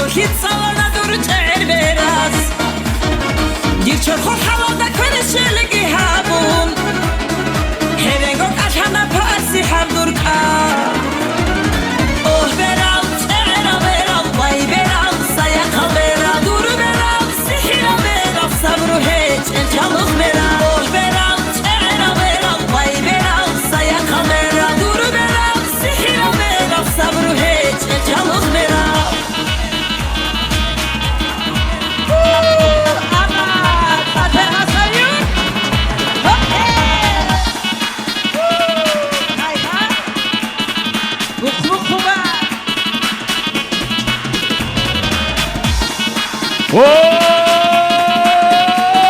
هیچ سالانه دور چهر براز دیر چه خود حالا دا کنه شلگی هبون هرنگو قشنه پاسی هم دور کن اوه برام چهرا برام وای برام سایقا برام دور برام سیخیرا برام صبرو هیچ انچالوخ برام اوه برام چهرا برام وای برام سایقا برام دور برام سیخیرا برام صبرو هیچ انچالوخ برام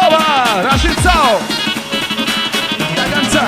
Oba! Rashid Sao! Kaganca!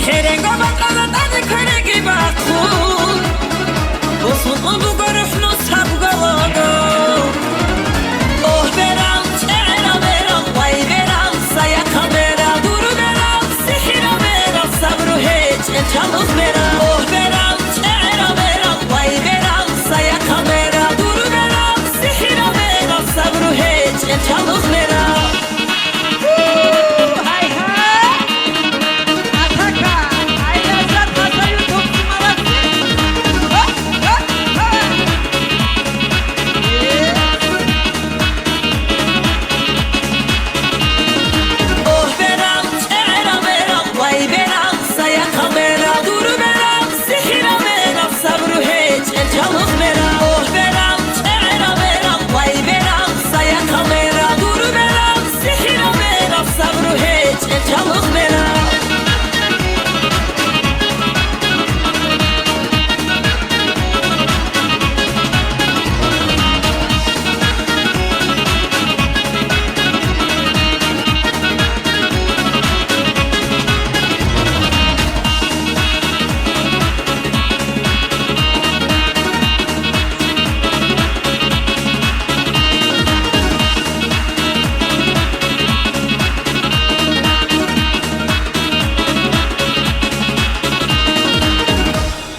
Herengo bakana da de kare gibi bakku